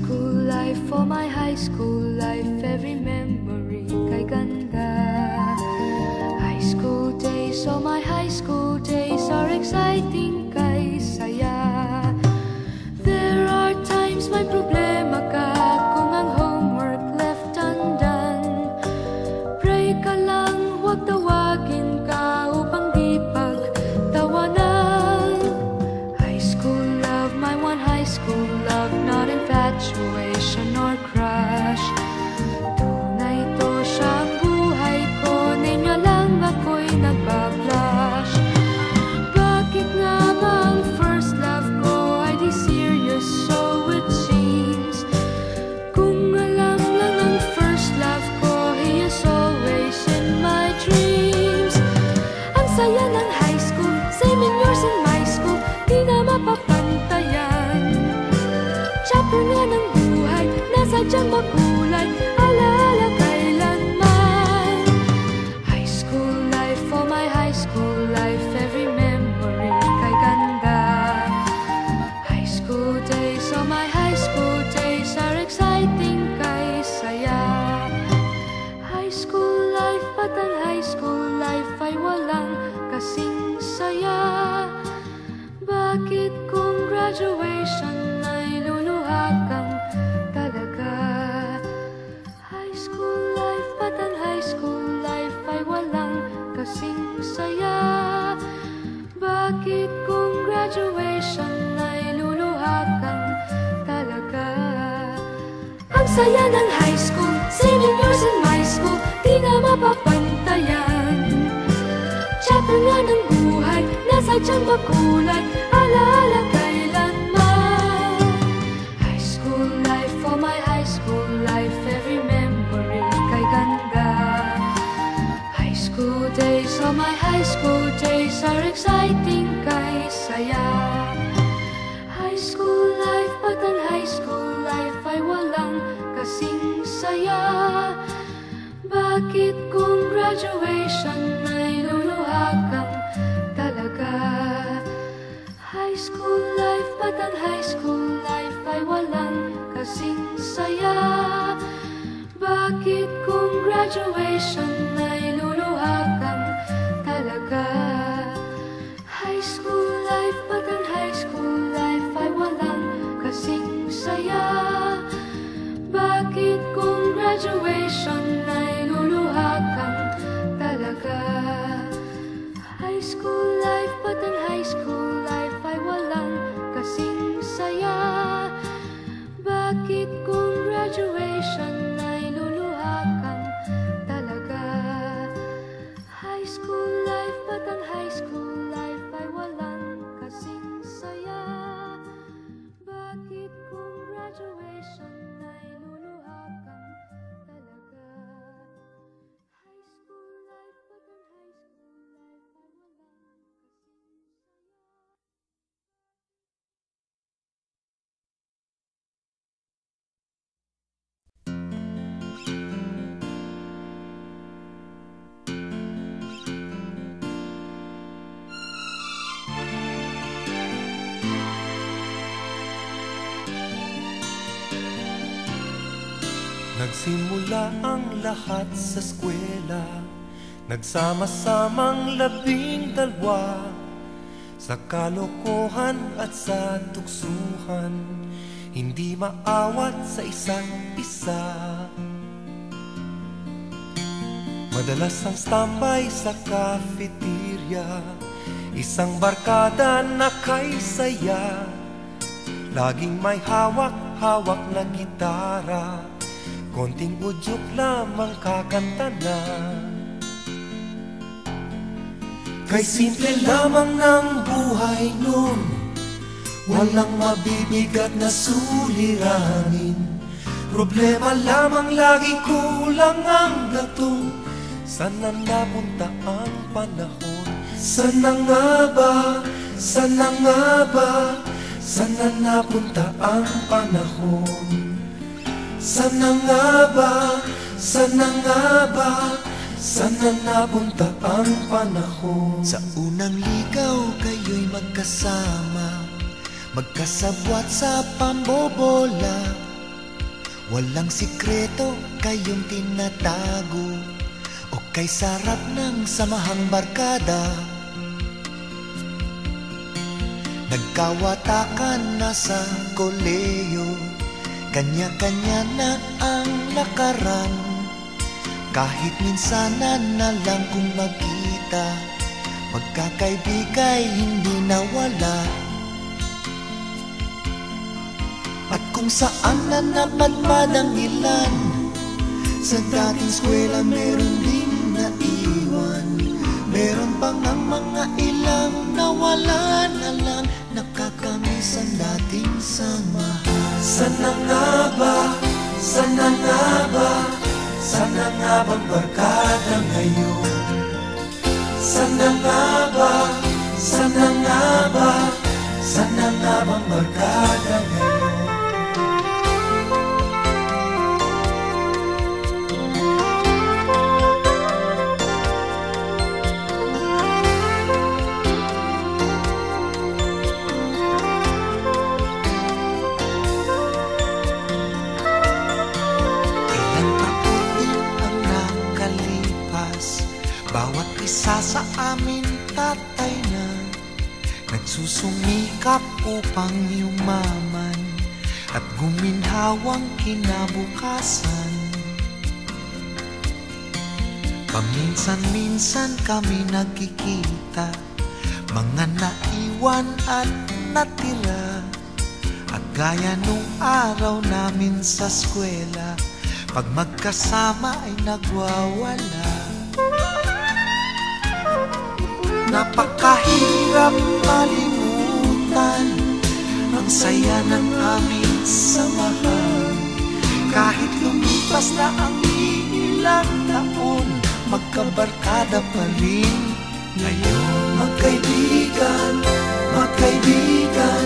school life, for my high school life, every memory kay ganda. High school days, oh my high school days are exciting kay saya. There are times may problema ka kung ang homework left undone. Pray ka lang, huwag tawagin ka upang di pagtawanan. High school love, my one high school love, not infatuation or crush. Tunay to siyang buhay ko, ninyo lang ako'y nagbablush. Bakit nga ba ang first love ko ay di serious, so it seems? Kung alam lang ang first love ko, he is always in my dreams. Ang saya ng high school, same in yours in my school, di na mapapantayan. Chapter nga ng buhay, nasadyang makulay, alaala kailanman. High school life, for my high school life, every memory kay ganda. High school days, oh my high school days are exciting kay saya. High school life, but ang high school life ay walang kasing saya. Bakit kung graduation ay luluha kang talaga? High school life, but ang high school life ay walang kasing saya. Bakit kung graduation ay luluha kang talaga? Ang saya ng high school, same in yours in my school, di na mapapantayan. Chapter nga ng buhay, nasadyang makulay, alaala kailanman. High school life, for my high school life, every memory kay ganda. High school days, oh my high school days are exciting kay saya. High school life, but ang high school life ay walang kasing saya. Bakit kung graduation ay luluha kang talaga? High school life, but ang high school life ay walang kasing saya. Bakit kung graduation ay luluha kang talaga? High school life, but ang high school life ay walang kasing saya. Bakit kung graduation ay luluha kang talaga? High school life, but ang high school life ay walang kasing saya. Bakit kung graduation ay luluha kang talaga? High school life, but ang high school life ay walang kasing saya. Bakit kung graduation ay luluha kang talaga? High school life, but ang high school life ay walang kasing saya. Nagsimula ang lahat sa eskwela, nagsama-samang 12, sa kalokohan at sa tuksuhan, hindi maawat sa isa't isa. Madalas ang standby sa cafeteria, isang barkada na kay saya, laging may hawak-hawak na gitara, konting udyok lamang kakanta na. Kay simple lamang ng buhay nun, walang mabibigat na suliranin. Problema lamang lagi, kulang ang gatong. Sana napunta ang panahon? Sana nga ba? Sana nga ba? Sana napunta ang panahon? Sana nga ba? Sana nga ba? Sana napunta ang panahon? Sa unang ligaw kayo'y magkasama, magkasabwat sa pambobola. Walang sikreto kayong tinatago, o kay sarap ng samahang barkada. Nagkawatakan na sa koleyo, kanya-kanya na ang lakaran. Kahit minsanan na lang kung magkita, magkakaibigay hindi nawala. At kung saan na napadpad ang ilan, sa dating eskwela meron din naiwan. Meron pang ang mga ilang nawala na lang, nakakamiss ang dating samahan. Sana nga ba, sana nga ba, sana nga bang barkada ngayon? Sana nga ba, sana nga ba, sana nga bang barkada ngayon? Bawat isa sa amin tatay na nagsusumikap upang yumaman at guminhawang kinabukasan. Paminsan-minsan kami nagkikita, mga naiwan at natira. At gaya nung araw namin sa eskwela, pag magkasama ay nagwawala. Napakahirap malimutan ang saya ng aming samahan. Kahit lumipas na ang ilang taon, magkabarkada pa rin ngayon. Magkaibigan, magkaibigan,